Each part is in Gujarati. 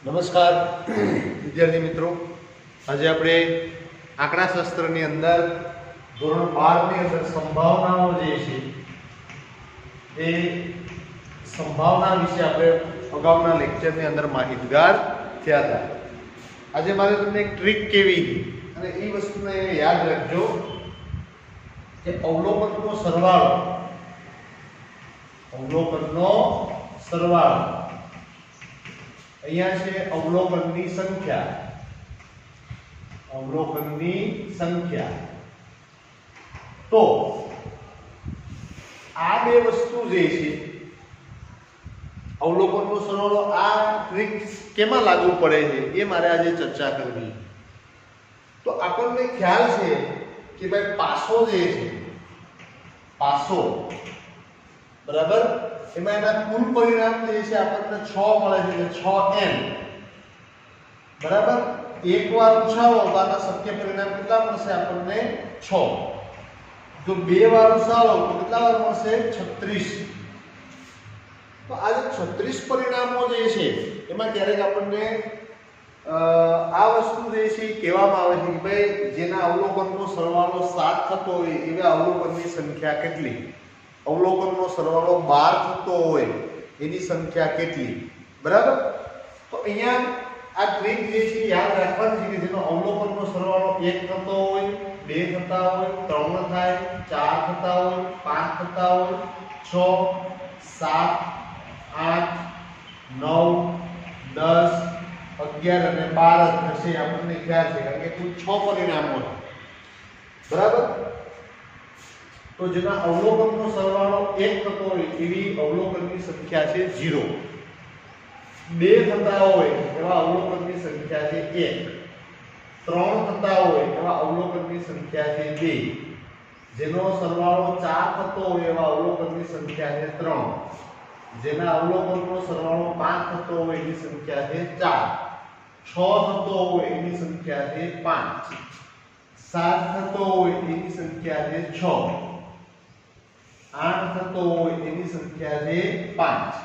નમસ્કાર વિદ્યાર્થી મિત્રો, આજે આપણે આંકડાશાસ્ત્રની અંદર ધોરણ 12 ની અંદર સંભાવનાઓ જે છે એ સંભાવના વિશે આપણે અગાઉના લેક્ચરની અંદર માહિતગાર થયા હતા. આજે મારે તમને એક ટ્રીક કેવી અને એ વસ્તુને યાદ રાખજો કે અવલોકનનો સરવાળો અહીંયા છે અવલોકનની સંખ્યા. તો આ બે વસ્તુ જે છે અવલોકનનો સરવાળો, આ ટ્રીક કેમાં લાગુ પડે છે એ મારે આજે ચર્ચા કરવી. તો આપણને ખ્યાલ છે કે ભાઈ પાસો જે છે, પાસો બરાબર, એમાં એના કુલ પરિણામ જે છે આપણને 6 મળે છે, એટલે 6n બરાબર. એકવાર ઉછાળો તો આના શક્ય પરિણામ કેટલા મળશે આપણને? 6. જો બે વાર ઉછાળો તો કેટલા વાર મળશે? 36. તો આ જે 36 પરિણામો જે છે એમાં ક્યારેક આપણને આ વસ્તુ જે છે કહેવામાં આવે છે કે ભાઈ જેના અવલોકનનો સરવાળો 7 થતો હોય એવા અવલોકનની સંખ્યા કેટલી, અવલોકનનો સરવાળો 12 થતો હોય એની સંખ્યા કેટલી, બરાબર. તો અહીંયા આ ટ્રીક જે છે યાદ રાખવાની છે કે જેનો અવલોકનનો સરવાળો 1 થતો હોય, 2 થતા હોય, 3 થાય, 4 થતા હોય, 5 થતા હોય, 6, 7, 8, 9, 10, 11 અને 12 થશે. આપણને ખ્યાલ છે કારણ કે કુલ 6 પરિણામો છે, બરાબર. તો જેના અવલોકનનો સરવાળો 1 થતો હોય એવી અવલોકનની સંખ્યા છે 0. 2 થતા હોય એવા અવલોકનની સંખ્યા છે 1. 3 થતા હોય એવા અવલોકનની સંખ્યા છે 2. જેનો સરવાળો 4 થતો હોય એવા અવલોકનની સંખ્યા છે 3. જેના અવલોકનનો સરવાળો 5 થતો હોય એની સંખ્યા છે 4. 6 થતો હોય એની સંખ્યા છે 5. 7 થતો હોય એની સંખ્યા છે 6. 8 થતો હોય એની સંખ્યા છે 5.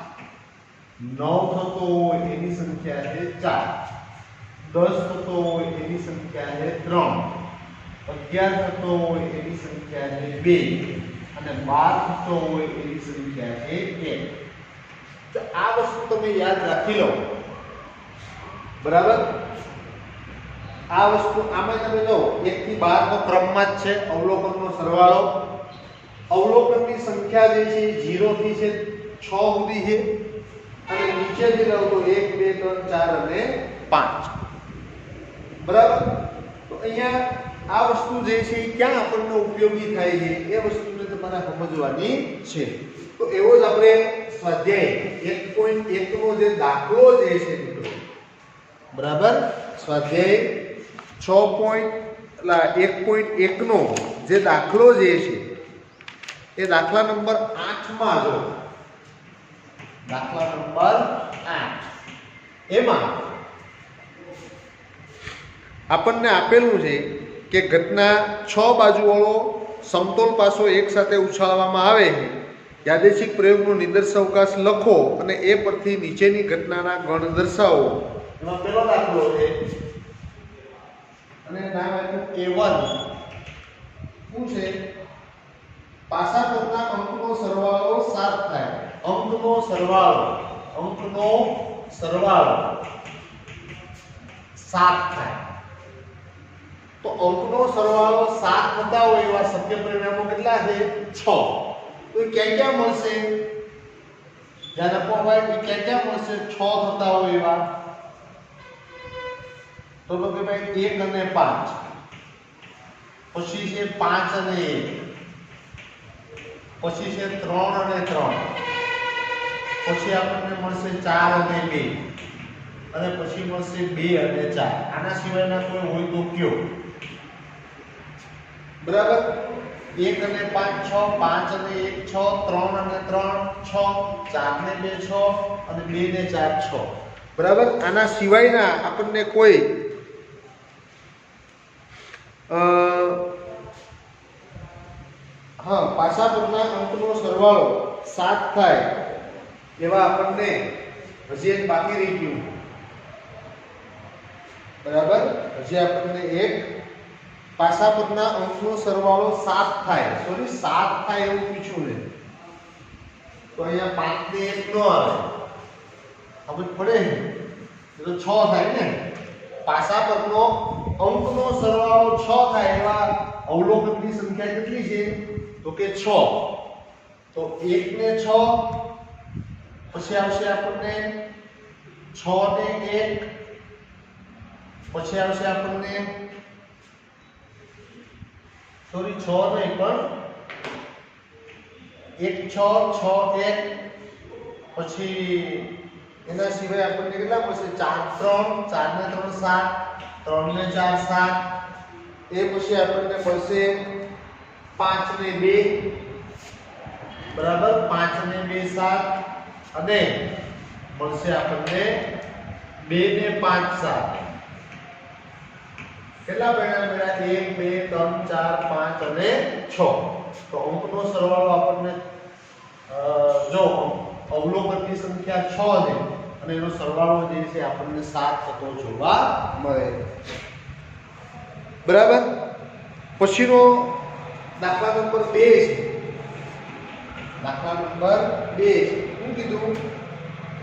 9 થતો હોય એની સંખ્યા છે 4. 10 થતો હોય એની સંખ્યા છે 3. 11 થતો હોય એની સંખ્યા છે 2 અને 12 થતો હોય એની સંખ્યા છે 1. તો આ વસ્તુ તમે યાદ રાખી લો, બરાબર. આ વસ્તુ આમાં તમે જો 1 થી 12 નો ક્રમમાં જ છે અવલોકનનો સરવાળો. અવલોકનની સંખ્યા જે છે 0 થી છે 6 સુધી છે અને નીચે જે રહો તો 1, 2, 3, 4 અને 5, બરાબર. તો અહીંયા આ વસ્તુ જે છે ક્યાં આપણને ઉપયોગી થાય છે એ વસ્તુને તમારે સમજવાની છે. તો એવો જ આપણે સ્વાધ્યાય 1.1 નો જે દાખલો જે છે મિત્રો, બરાબર, સ્વાધ્યાય 1.1 નો જે દાખલો જે છે એ દાખલા નંબર 8 માં જો, દાખલા નંબર 8 એમાં આપણને આપેલું છે કે ઘટના 6 બાજુવાળો સમતોલ પાસો એક સાથે ઉછાળવામાં આવે છે. યાદચ્છિક પ્રયોગનો નિદર્શ અવકાશ લખો અને એ પરથી નીચેની ઘટનાના ગણ દર્શાવો. એમાં પહેલો દાખલો છે અને નામ આપ્યું A1. શું છે? પાસા પરના અંકનો સરવાળો 7 થાય. અંકનો સરવાળો 7 થાય. તો અંકનો સરવાળો 7 થતા હોય એવા શક્ય પરિણામો કેટલા છે? 6. તો ક્યાં મળશે? ધ્યાન આપો ભાઈ, ક્યાં મળશે? 6 થતા હોય એવા. તો કે ભાઈ 1 અને 5, પછી છે 5 અને 1, પછી છે 3 અને 3, પછી આપણને મળશે 4 અને 2 અને પછી મળશે 2 અને 4. આના સિવાયના કોઈ હોય તો કયો, બરાબર. 1 અને 5 6, 5 અને 1 6, 3 અને 3 6, 4 ને 2 6 અને 2 ને 4 6, બરાબર. આના સિવાયના આપણને કોઈ પાસા પરના અંકનો સરવાળો 7 થાય એવા આપણને હજી એક બાકી રહી ગયું બરાબર. હજી આપણને એક પાસા પરના અંકનો સરવાળો 7 થાય, સોરી 7 થાય એવું પૂછ્યું ને, તો અહીંયા 5 ને 1 નો આવે, સમજ પડે ને, તો 6 થાય ને. પાસા પરનો અંકનો સરવાળો 6 થાય એવા અવલોકનની સંખ્યા કેટલી છે? તો કે 6. તો 1 ને 6, પછી આવશે આપણને 6 ને 1, પછી આવશે આપણને સોરી 6 નહીં પણ 1 6 6 1, પછી એના સિવાય આપણને કેટલા મળશે? 4 3, 4 ને 3 7, 3 ને 4 7, એ પછી આપણને મળશે 5 ને 2, બરાબર, 5 ને 2 7, અને મળશે આપણને 2 ને 5 7. કેટલા પરિણામ મળ્યા? 1 2 3 4 5 અને 6. તો અંકનો સરવાળો આપણને જો અવલોકનની સંખ્યા 6 છે અને એનો સરવાળો જે છે આપણને 7 થતો જોવા મળે. બરાબર. પછીનો દાખલા નંબર 2 છે. દાખલા નંબર 2 છે. શું કીધું?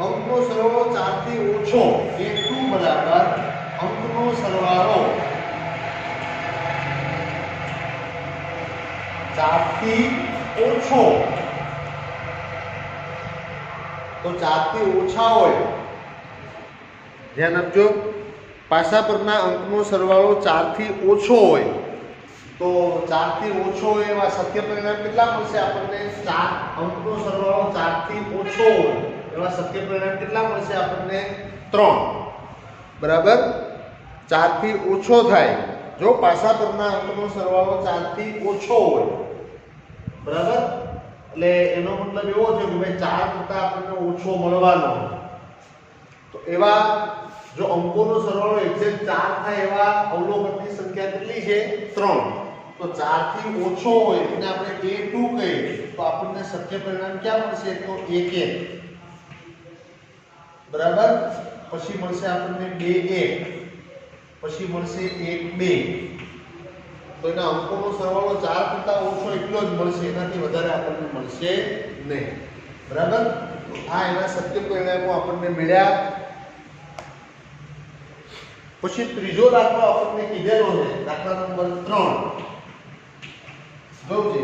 અંકનો સરવાળો 4 થી ઓછો A2 બરાબર અંકનો સરવાળો 4 થી ઓછો, તો 4 થી ઓછા હોય, ધ્યાન આપજો, પાસા પરના અંકનો સરવાળો 4 થી ઓછો હોય, તો 4 થી ઓછો હોય એવા સત્ય પરિણામ કેટલા મળશે આપણને? 4 અંકનો સરવાળો 4 થી ઓછો હોય એવા સત્ય પરિણામ કેટલા મળશે આપણને? 3. બરાબર. 4 થી ઓછો થાય, જો પાસા પરના અંકનો સરવાળો 4 થી ઓછો હોય, બરાબર, એટલે એનો મતલબ એવો છે કે ભાઈ 4 કરતા આપણને ઓછો મળવાનો, તો એવા જો અંકોનો સરવાળો એક્ઝેક્ટ 4 થાય એવા અવલોકનની સંખ્યા કેટલી છે? 3. તો 4 થી ઓછો હોય એને આપણે A2 કહીએ, તો આપણને સત્ય પરિણામ ક્યાં મળશે? તો 1 1. બરાબર. પછી મળશે આપણને 2 1, પછી મળશે 1 2. તો એના અંકોનો સરવાળો 4 કરતા ઓછો એટલો જ મળશે, એનાથી વધારે આપણને મળશે નહીં. બરાબર. તો આ એના સત્ય પરિણામો આપણને મળ્યા. પછી ત્રીજો દાખલો આપણને કીધેલો છે, દાખલા નંબર 3. જોજે,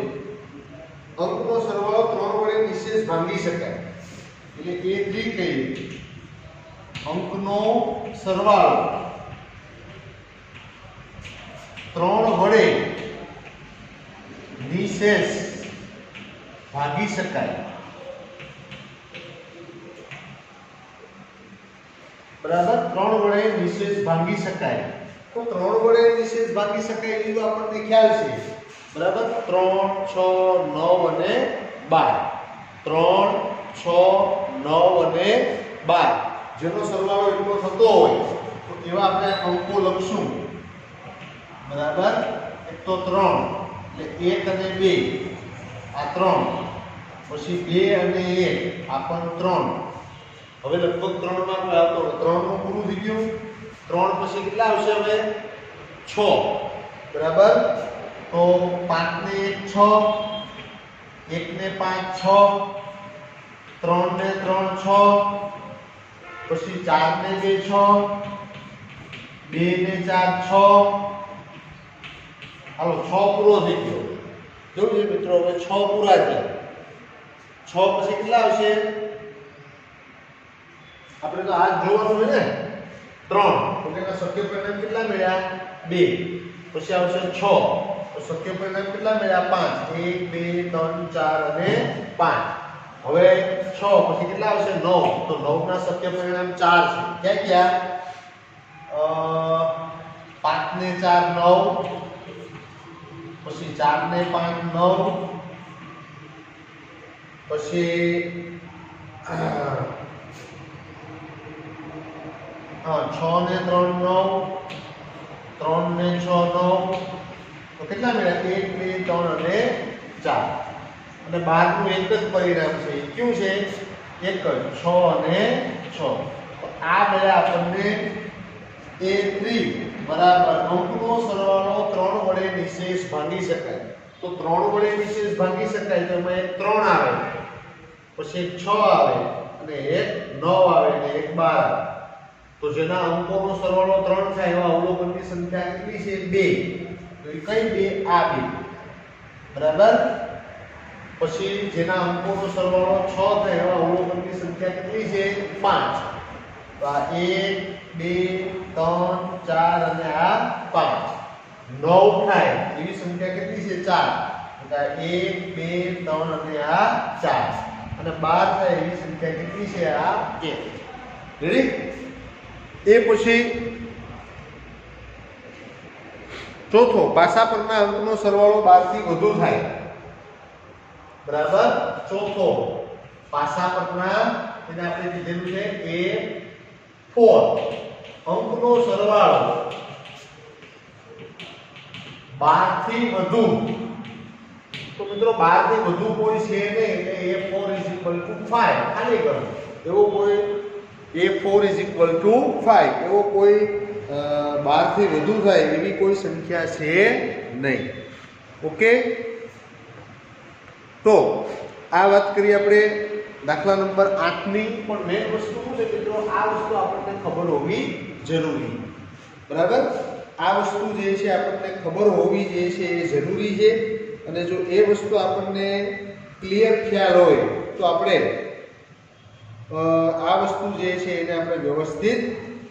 અંકનો સરવાળો 3 વડે નિશેષ ભાંગી શકાય, એટલે A3 કહીએ. અંકનો સરવાળો 3 વડે નિશેષ ભાગી શકાય, બરાબર. 3 વડે નિશેષ ભાગી શકાય, તો 3 વડે નિશેષ ભાગી શકાય એ તો આપણને ખ્યાલ છે, બરાબર. 3 6 9 અને 12, 3 6 9 અને 12, જેનો સરવાળો એટલો થતો હોય તો એવા આપણે અંકો લખશું, બરાબર. એક તો 3 એટલે 1 અને 2 આ 3, પછી 2 અને 1 આ પણ 3. હવે લગભગ 3 માં કોઈ આવતો 3 નું પૂરું થઈ ગયું. 3 પછી કેટલા આવશે? હવે 6, બરાબર. તો 5 ને 1 6, 1 ને 5 6, 3 ને 3 6, પછી 4 ને 2 6, 2 ને 4 6. હાલો 6 પૂરો થઈ ગયો. જોજો મિત્રો, હવે 6 પૂરા થયા. 6 પછી કેટલા આવશે? આપણે તો આ જોવાનું છે ને, 3. તો તેના સત્ય પરિણામ કેટલા મળ્યા? 2. પછી આવશે 6, તો સત્ય પરિણામ કેટલા મળ્યા? 5. 1 2 3 4 અને 5. હવે 6 પછી કેટલા આવશે? 9. તો 9 ના સત્ય પરિણામ 4 છે. ક્યાં ક્યાં? 5 ને 4 9, પછી 4 ને 5 9, પછી 6 ને 3 9, 3 ને 6 9, તો કેટલા મળ્યા? 1 2 3 અને 4. અને 12 નું એક જ પરિણામ છે, કયું છે? એક જ, 6 અને 6. તો આ મળ્યા આપણને a3 બરાબર અંકનો સરવાળો 3 વડે નિશેષ ભાંગી શકાય તો 3 વડે નિશેષ ભાંગી શકાય તો એમાં 3 આવે પછી 6 આવે અને 9 આવે અને 12 આવે તો જેના અંકોનો સરવાળો 3 થાય એવા અવલોકનની સંખ્યા કેટલી છે 2 તો એ કઈ 2 આ 2 બરાબર પછી જેના અંકોનો સરવાળો 6 થાય એવા અવલોકનની સંખ્યા કેટલી છે 5 તો આ 1 2 3 4 અને આ 5 9 થાય એવી સંખ્યા કેટલી છે 4 તો આ 1 2 3 અને આ 4 અને 12 થાય એવી સંખ્યા કેટલી છે આ 1 રેડી એ પછી ચોથો પાસા પરના અંકનો સરવાળો 12 થી વધુ થાય બરાબર ચોથો પાસા પરના એને આપણે કીધેલું છે A4 અંકનો સરવાળો 12 થી વધુ તો મિત્રો 12 થી વધુ કોઈ છે નહીં એટલે A4 5 ખાલી કરો એવો કોઈ A4 5 એવો કોઈ 12 થી વધુ થાય એવી કોઈ સંખ્યા છે નહીં ઓકે તો આ વાત કરી આપણે દાખલા નંબર 8 ની પણ મેઇન વસ્તુ શું છે મિત્રો આ વસ્તુ આપણને ખબર હોવી જરૂરી બરાબર આ વસ્તુ જે છે આપણને ખબર હોવી જે છે એ જરૂરી છે અને જો એ વસ્તુ આપણને ક્લિયર ખ્યાલ હોય તો આપણે આ વસ્તુ જે છે એને આપણે વ્યવસ્થિત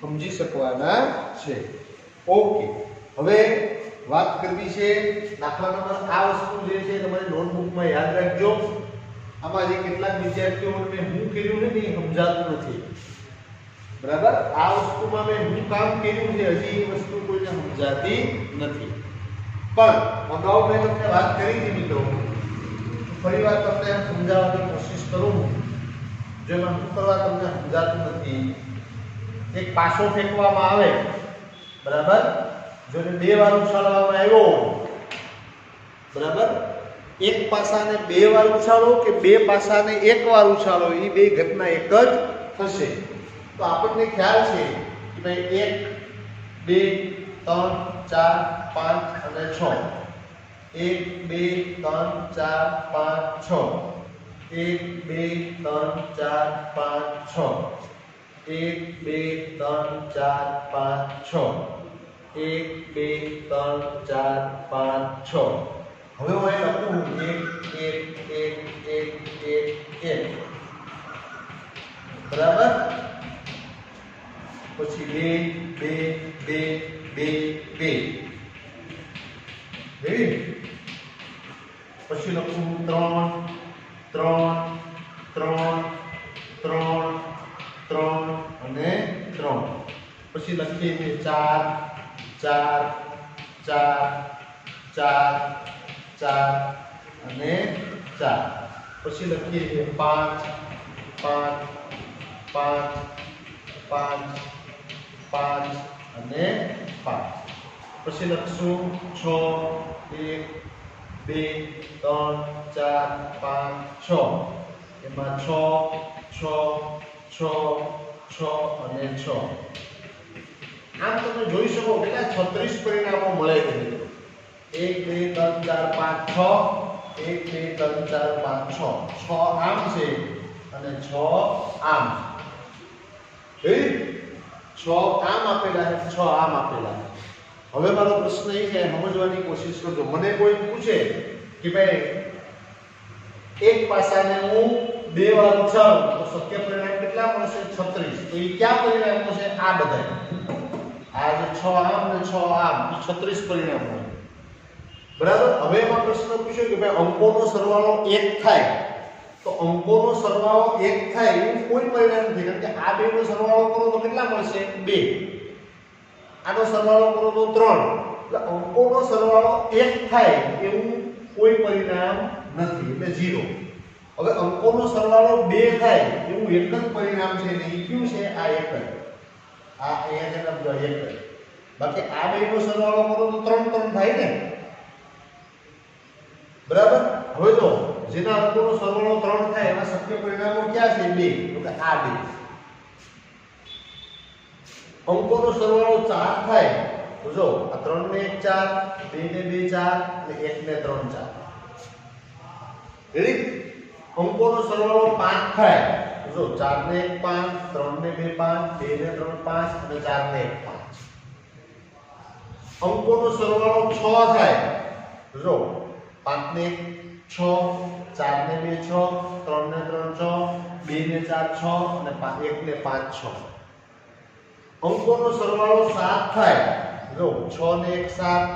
સમજી શકવાના છે ઓકે હવે વાત કરવી છે દાખલા નંબર આ વસ્તુ જે છે તમારી નોટબુકમાં યાદ રાખજો આમાં જે કેટલાક વિદ્યાર્થીઓને મેં હું કર્યું ને એ સમજાતું નથી બરાબર આ વસ્તુમાં મેં હું કામ કર્યું છે હજી એ વસ્તુ કોઈને સમજાતી નથી પણ અગાઉ મેં તમને વાત કરી હતી મિત્રો ફરીવાર તમને સમજાવવાની કોશિશ કરું જેમાં શું કરવા તમને સમજાતું નથી એક પાસો ફેંકવામાં આવે બરાબર જો એને 2 વાર ઉછાળવામાં આવ્યો બરાબર એક પાસાને 2 વાર ઉછાળો કે 2 પાસાને 1 વાર ઉછાળો એ બે ઘટના એક જ થશે તો આપણને ખ્યાલ છે કે ભાઈ 1 2 3 4 5 અને 6 1 2 3 4 5 6 1 2 3 4 5 6 1 2 3 4 5 6 1 2 3 4 5 6 હવે હું અહીં લખું 1 1 1 1 1 1 બરાબર પછી 2 2 2 2 2 રેડી પછી લખું 3 3 3 3 3 અને 3 પછી લખીએ છીએ 4 4 4 4 4 અને 4 પછી લખીએ છીએ 5 5 5 5 5 અને 5 પછી લખશું 6 1 2 3 4 5 6 એમાં 6 6 6 6 અને 6 આમ તમે જોઈ શકો કેટલા 36 પરિણામો મળે છે 1 2 3 4 5 6 1 2 3 4 5 6 6 આમ છે અને 6 આમ છે 6 આમ આપેલા છે 6 આમ આપેલા છે હવે મારો પ્રશ્ન એ છે સમજવાની કોશિશ કરજો મને કોઈ પૂછે કે ભાઈ એક પાસાને હું 2 વાર ઉછાળું તો શક્ય પરિણામ કેટલા મળશે 36 તો એ કયા પરિણામો છે આ બધા આ જે 6 આમ અને 6 આમ એ 36 પરિણામો બરાબર હવે એમાં પ્રશ્ન પૂછ્યો કે ભાઈ અંકોનો સરવાળો 1 થાય તો અંકોનો સરવાળો 1 થાય એવું કોઈ પરિણામ નથી કારણ કે આ બેનો સરવાળો કરો તો કેટલા મળશે 2 આનો સરવાળો કરો તો 3 એટલે અંકોનો સરવાળો 1 થાય એવું કોઈ પરિણામ નથી એટલે 0 હવે અંકોનો સરવાળો 2 થાય એવું એક જ પરિણામ છે એટલે ઈ કયું છે આ એક જ આ અહીંયા જેના એક જ બાકી આ બેનો સરવાળો કરો તો 3 3 થાય ને બરાબર હવે તો જેના અંકોનો સરવાળો 3 થાય એના શક્ય પરિણામો ક્યાં છે 2 તો કે આ 2 અંકોનો સરવાળો 4 થાય તો જો આ 3 ને 1 4, 2 ને 2 4 અને 1 ને 3 4. રેડી? અંકોનો સરવાળો 5 થાય તો જો 4 ને 1 5, 3 ને 2 5, 2 ને 3 5 અને 4 ને 1 5. અંકોનો સરવાળો 6 થાય તો જો 5 ને 1 6, 4 ને 2 6, 3 ને 3 6, 2 ને 4 6 અને 1 ને 5 6. અંકોનો સરવાળો 7 થાય જો 6 ને 1 7,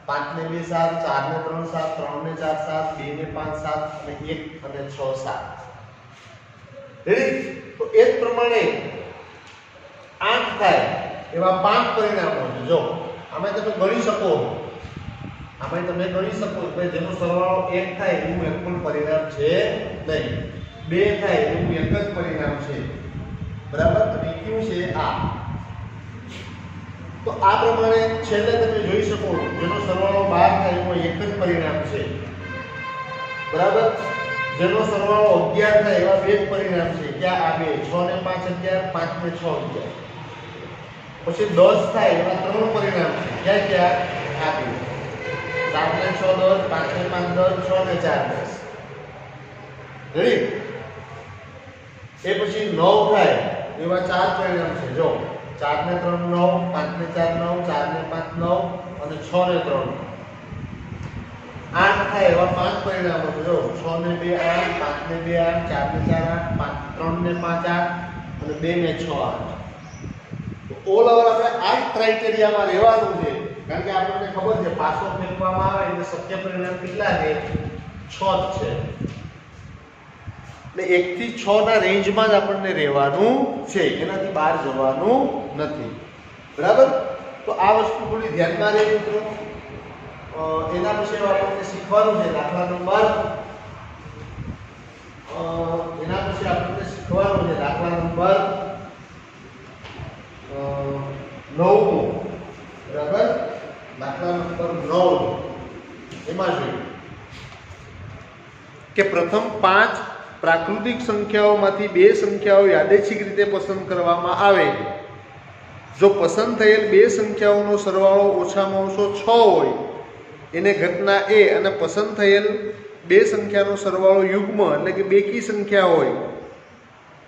5 ને 2 7, 4 ને 3 7, 3 ને 4 7, 2 ને 5 7 અને 1 અને 6 7. રેડી? તો એ જ પ્રમાણે 8 થાય એવા 5 પરિણામો છે. જો આમાં તમે ગણી શકો, આમાં તમે ગણી શકો કે જેનો સરવાળો 1 થાય એનું એક પણ પરિણામ છે નહીં, 2 થાય એનું એક જ પરિણામ છે. બરાબર? તો કયું છે આ. તો આ પ્રમાણે છેલ્લે તમે જોઈ શકો જેનો સરવાળો 12 થાય એનું એક જ પરિણામ છે. બરાબર? જેનો સરવાળો 11 થાય એવા બે જ પરિણામ છે. ક્યાં આ બે? 6 ને 5 11, 5 ને 6 11. પછી 10 થાય એવા ત્રણ પરિણામ છે. ક્યાં ક્યાં? આ બે. 7 ને 6 10, 5 ને 5 10, 6 ને 4 10. રેડી? એ પછી 9 થાય એવા ચાર પરિણામ છે. જો 4 ને 3 9, 5 ને 4 9, 4 ને 5 9 અને 6 ને 3 9. 8 થાય એવા પાંચ પરિણામો છે. જો 6 ને 2 8, 5 ને 2 8, 4 ને 4 8, 3 ને 5 8 અને 2 ને 6 8. તો ઓલ ઓવર આપણે 8 ક્રાઇટેરિયામાં રહેવાનું છે. કારણ કે આપણને ખબર છે પાસો ફેંકવામાં આવે એટલે શક્ય પરિણામ કેટલા છે? 6 જ છે. એટલે 1 થી 6 ના રેન્જમાં જ આપણને રહેવાનું છે, એનાથી બહાર જવાનું નથી. બરાબર? તો આ વસ્તુ થોડી ધ્યાનમાં રહે મિત્રો. એના પછી આપણને શીખવાનું છે દાખલા નંબર એના પછી આપણને શીખવાનું છે દાખલા નંબર 9. બરાબર? દાખલા નંબર 9 એમાં જોઈએ કે પ્રથમ 5 પ્રાકૃતિક સંખ્યાઓમાંથી બે સંખ્યાઓ યાદચ્છિક રીતે પસંદ કરવામાં આવે. જો પસંદ થયેલ બે સંખ્યાઓનો સરવાળો ઓછામાં ઓછો 6 હોય એને ઘટના A અને પસંદ થયેલ બે સંખ્યાનો સરવાળો યુગ્મ એટલે કે બેકી સંખ્યા હોય,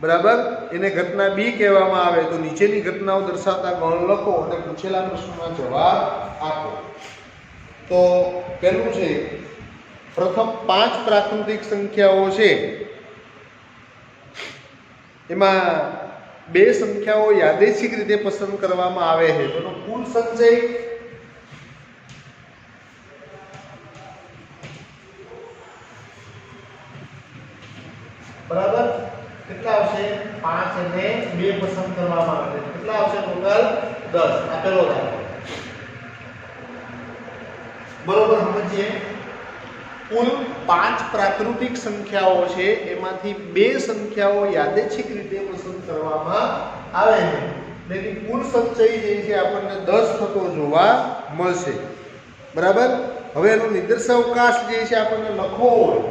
બરાબર, એને ઘટના B કહેવામાં આવે. તો નીચેની ઘટનાઓ દર્શાવતા ગણ લખો અને પૂછેલા પ્રશ્નોના જવાબ આપો. તો પહેલું છે પ્રથમ 5 પ્રાકૃતિક સંખ્યાઓ છે એમાં બે સંખ્યાઓ યાદચ્છિક રીતે પસંદ કરવામાં આવે છે. તેનો કુલ સંચય બરાબર કેટલા આવશે? 5 અને 2 પસંદ કરવામાં આવે છે. કેટલા આવશે ટોટલ? 10. આ પેલો દાખલો. બરોબર સમજીએ. કુલ 5 પ્રાકૃતિક સંખ્યાઓ છે એમાંથી બે સંખ્યાઓ યાદચ્છિક રીતે પસંદ કરવામાં આવે છે. એટલે કે કુલ સંચય જે છે આપણને 10 થતો જોવા મળશે. બરાબર? હવે એનો નિદર્શાવકાશ જે છે આપણને લખવો હોય,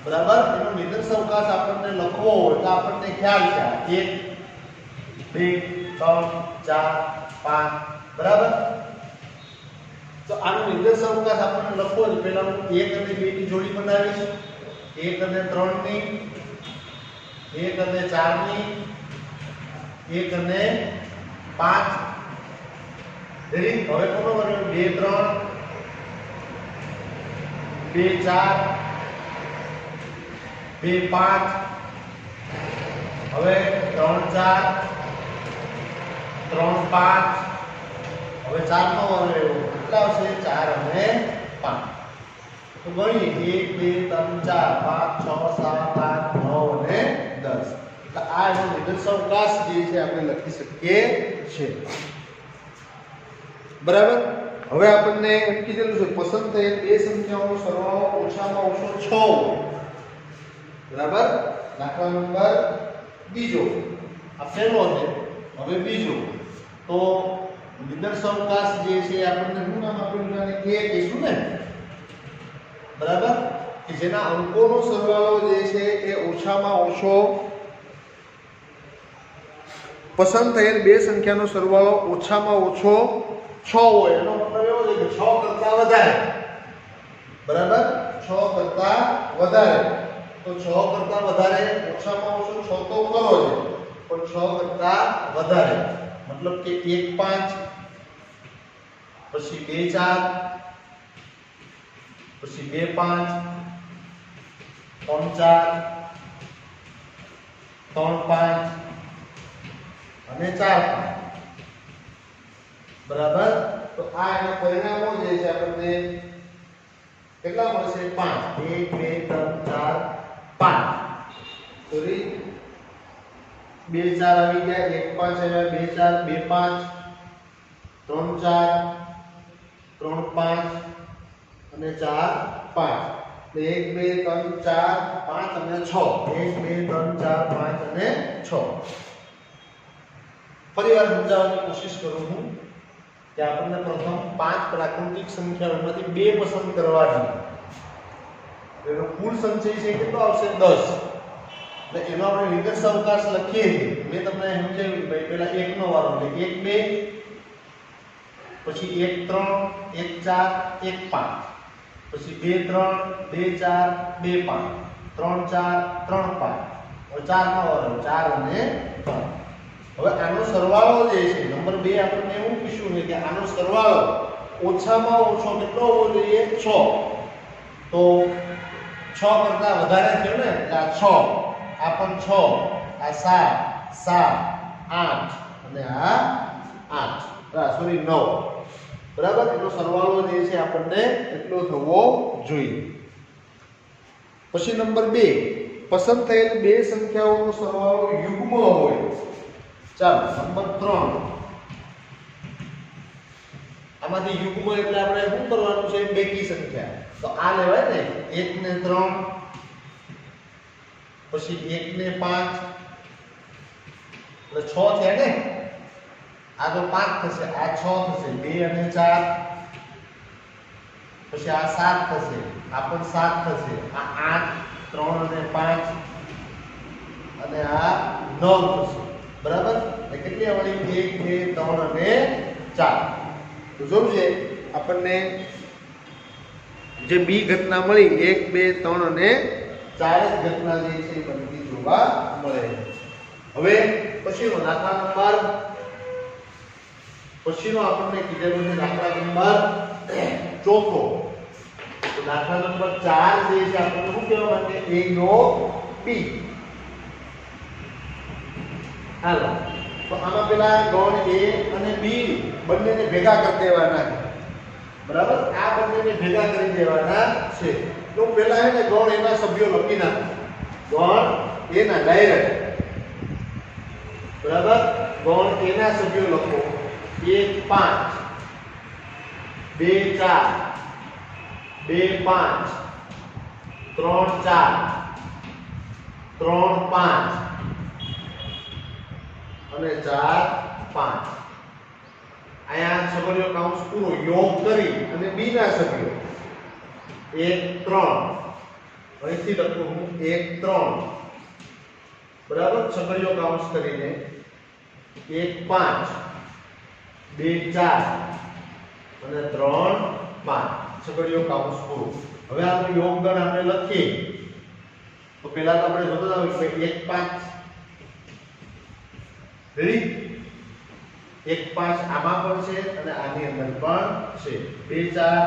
બરાબર, એનો નિદર્શાવકાશ આપણને લખવો હોય તો આપણને ખ્યાલ છે 1 2 3 4 5. બરાબર? તો આનો નિદર્શાવકાશ આપણને લખવો છે. પહેલા હું 1 અને 2 ની જોડી બનાવીશ, 1 અને 3 ની, 1 અને 4 ની, 1 અને 5. રેડી? હવે કોનો બન્યો? 2 3 2 4 2 5. હવે 3 4 3 5. હવે 4 નો વારો એવો કેટલા આવશે? 4 અને 5. તો ગણીએ 1 2 3 4 5 6 7 8 9 અને 10. એટલે આ એનો નિદર્શાવકાશ જે છે આપણે લખી શકીએ છીએ. બરાબર? હવે આપણને એમ કીધેલું છે પસંદ થયેલ બે સંખ્યાઓનો સરવાળો ઓછામાં ઓછો 6 હોય. બરાબર? દાખલા નંબર બીજો. આ પહેલો છે. હવે બીજો. તો નિદર્શાવકાશ જે છે આપણને શું નામ આપેલું છે? કે કહીશું ને. બરાબર? કે જેના અંકોનો સરવાળો જે છે એ ઓછામાં ઓછો પસંદ થયેલ બે સંખ્યાનો સરવાળો ઓછામાં ઓછો 6 હોય એનો મતલબ એવો છે કે 6 કરતા વધારે, બરાબર, 6 કરતા વધારે. તો 6 કરતા વધારે ઓછામાં ઓછો 6 તો ખરો છે, પણ 6 કરતા વધારે મતલબ કે 1 5 પછી 2 4 પછી 2 5 3 4 3 5 અને 4 5, બરાબર. તો આ એના પરિણામો જે છે આપણને કેટલા મળશે? 5. 1 2 3 4 5. સોરી 2 4 આવી ગયા, 1 5 આવ્યા, 2 4 2 5 3 4 3 5 અને 4 5. 1 2 3 4 5 અને 6. 1 2 3 4 5 અને 6. ફરીવાર સમજાવવાની કોશિશ કરું છું કે આપણને પ્રથમ 5 પ્રાકૃતિક સંખ્યાઓમાંથી 2 પસંદ કરવાની. એનો કુલ સંચય છે કેટલો આવશે? 10. એટલે એનો આપણે વિગત અવકાશ લખીએ છીએ. મેં તમને સમજાવ્યું કે ભાઈ પહેલા 1 નો વારો એટલે 1 2 પછી 1 3 1 4 1 5 પછી 2 3 2 4 2 5 3 4 3 5 હવે 4 નો વારો 4 અને 5. હવે આનો સરવાળો જે છે નંબર 2 આપણને એવું પૂછ્યું છે કે આનો સરવાળો ઓછામાં ઓછો કેટલો હોવો જોઈએ? 6. તો 6 કરતા વધારે થયો ને એટલે આ 6, આ પણ 6, આ 7 7 8 અને આ 8, સોરી 9, બરાબર. એનો સરવાળો જે છે આપણને એટલો થવો જોઈએ. પછી નંબર 2, પસંદ થયેલ બે સંખ્યાઓનો સરવાળો યુગ્મ હોય. ચાલો નંબર 3, આમાંથી યુગ્મ એટલે આપણે શું કરવાનું છે? બેકી સંખ્યા. તો આ લેવાય ને 1 ને 3 પછી 1 ને 5 એટલે 6 થયા ને. આ તો 5 થશે, આ 6 થશે, 2 અને 4 પછી આ 7 થશે, આ પણ 7 થશે, આ 8 3 અને 5 અને આ 9 થશે, બરાબર. એટલે કેટલી આવડી? 1 2 3 અને 4. તો જોયું છે આપણને જે બી ઘટના મળી 1 2 3 અને 4 જ ઘટના જે છે એ બનતી જોવા મળે. હવે પછીનો દાખલા નંબર પછીનો આપણને કીધેલો છે દાખલા નંબર 4. તો દાખલા નંબર 4 જે છે આપણને શું કહેવા માંગે? a no b. હાલો તો આમાં પેલા ગણ a અને b બંનેને ભેગા કરી દેવાના છે, બરાબર. આ બંનેને ભેગા કરી દેવાના છે. તો પહેલા હે ને ગણ એના સભ્યો લખી નાખો. ગણ એના ડાયરેક્ટ, બરાબર. ગણ એના સભ્યો લખો. 1 5 2 4 2 5 3 4 3 5 અને 4 5. અહીંયા સભ્યો કાઉન્સ પૂરો યોગ કરી અને b ના સભ્યો 1 3 અહીંથી લખું હું 1 3, બરાબર. સભ્યો કાઉન્સ કરીને 1 5 2 4 અને 3 5 સભ્યો કાઉન્સ પૂરો. હવે આનો યોગગણ આપણે લખીએ તો પહેલા તો આપણે જોતા જાવ કે 1 5 રેડી 1 5 આમાં પણ છે અને આની અંદર પણ છે. 2 4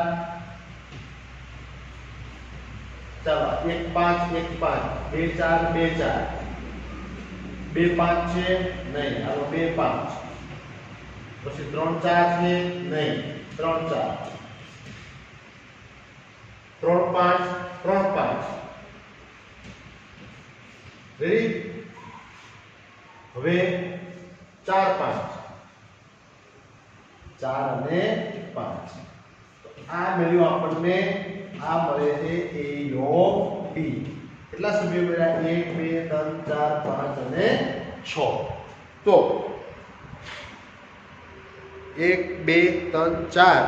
ચાલો 1 5 1 5 2 4 2 4 2 5 છે નહીં, હાલો 2 5 પછી 3 4 છે નહીં, 3 4 3 5 3 5 રેડી. હવે 4 5 4 અને 5. આ મેળ્યું આપણને આ મળે છે a નો b. કેટલા સભ્યો મળ્યા? 1 2 3 4 5 અને 6. તો 1 2 3 4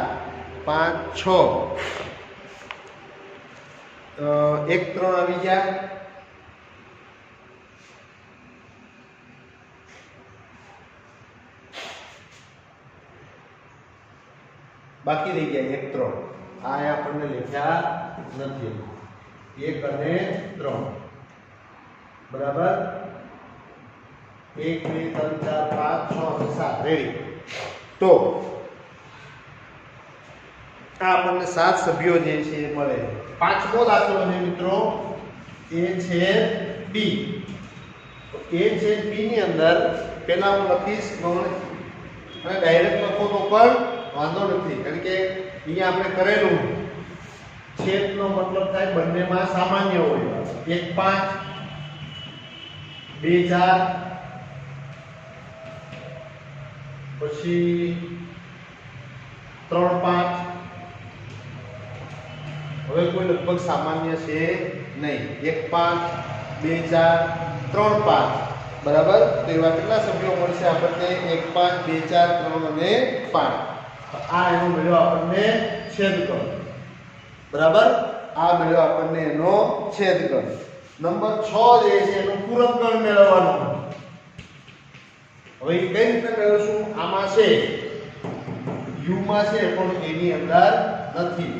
5 6 1 3 આવી ગયા, બાકી રહી ગયા 1 3 આ આપણને લખ્યા નથી 1 અને 3 બરાબર 1 2 3 4 5 6 અને 7 રેડી તો આ આપણને 7 સભ્યો જે છે એ મળે પાંચમો દાખલો છે મિત્રો a છે b તો a છે b ની અંદર પહેલા હું લખીશ ગણ અને ડાયરેક્ટ લખો તો પણ વાંધો નથી કારણ કે અહીંયા આપણે કરેલું છેદનો મતલબ થાય બંનેમાં સામાન્ય હોય 1 5 2 4 પછી 3 5 હવે કોઈ લગભગ સામાન્ય છે નહીં 1 5 2 4 3 5 બરાબર તો એવા કેટલા સભ્યો મળશે આપણને 1 5 2 4 3 અને 5 તો આ એનો મળ્યો આપણને છેદગણ બરાબર આ મળ્યો આપણને એનો છેદગણ નંબર 6 જે છે એનો પૂરકગણ મેળવવાનો હવે એ કઈ રીતે મેળવશું આમાં છે u માં છે પણ a ની અંદર નથી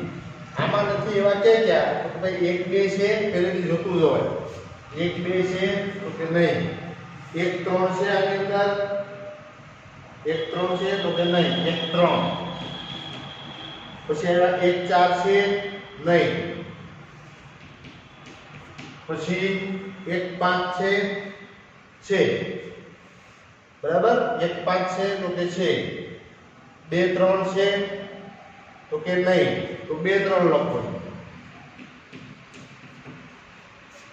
આમાં નથી એવા ક્યાં તો ભાઈ 1 2 છે પહેલેથી જોતું જવાય 1 2 છે તો કે નહીં 1 3 છે આની અંદર 1 3 છે તો કે નહીં 1 3 પછી આવા 1 4 છે નહીં પછી 1 5 છે બરાબર 1 5 છે તો કે છે 2 3 છે તો કે નહીં તો 2 3 લખો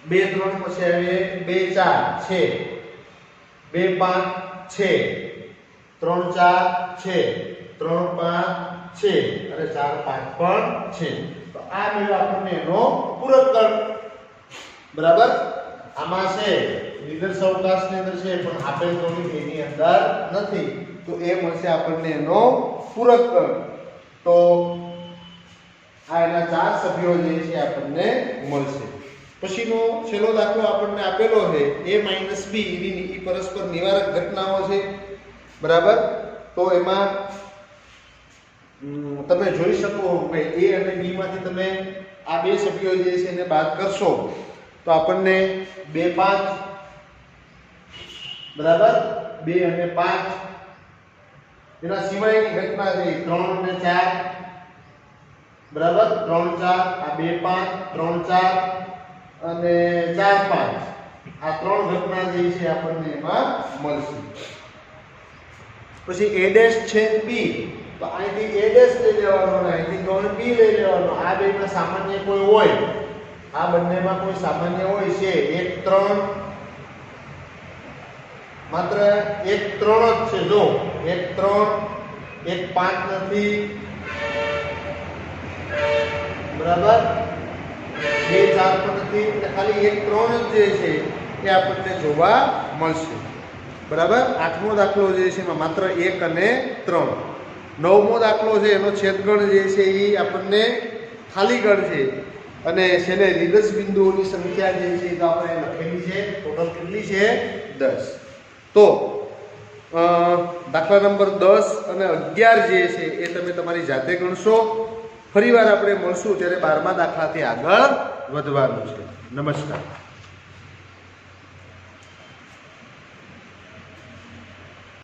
2 3 પછી આવે 2 4 છે 2 5 છે 3 4 છે 3 5 છે અને 4 5 પણ છે તો આ મેળવ્યો આપણને એનો પૂરકગણ બરાબર આમાં છે નિદર્શ અવકાશની અંદર છે પણ આપેલ જોડી એની અંદર નથી તો એ મળશે આપણને એનો પૂરકગણ તો આ એના 4 સભ્યો જે છે આપણને મળશે પછીનો છેલ્લો દાખલો આપણને આપેલો છે a - b ની પરસ્પર નિવારક ઘટનાઓ છે બરાબર તો એમાં તમે જોઈ શકો કે a અને b માંથી તમે આ બે સભ્યો જે છે એને બાદ કરશો તો આપણને 2 5 બરાબર 2 અને 5 એના સિવાયની ઘટના છે 3 અને 4 બરાબર 3 4 આ 2 5 3 4 અને 4 5 આ ત્રણ ઘટના જે છે આપણને એમાં મળશે પછી a' છે b તો અહીંથી a' લઈ લેવાનો અને અહીંથી ગણ b લઈ લેવાનો આ બેમાં સામાન્ય કોઈ હોય આ બંનેમાં કોઈ સામાન્ય હોય છે 1 3 માત્ર 1 3 જ છે જો 1 3 1 5 નથી બરાબર 2 4 પણ નથી એટલે ખાલી 1 3 જ જે છે એ આપણને જોવા મળશે બરાબર આઠમો દાખલો જે છે એમાં માત્ર 1 અને 3 નવમો દાખલો છે એનો છેદગણ જે છે એ આપણને ખાલી ગણ છે અને છેલ્લે નિદર્શ બિંદુઓની સંખ્યા જે છે એ તો આપણે લખેલી છે ટોટલ કેટલી છે 10 તો દાખલા નંબર 10 અને 11 જે છે એ તમે તમારી જાતે ગણશો ફરીવાર આપણે મળશું ત્યારે 12મા દાખલાથી આગળ વધવાનું છે નમસ્કાર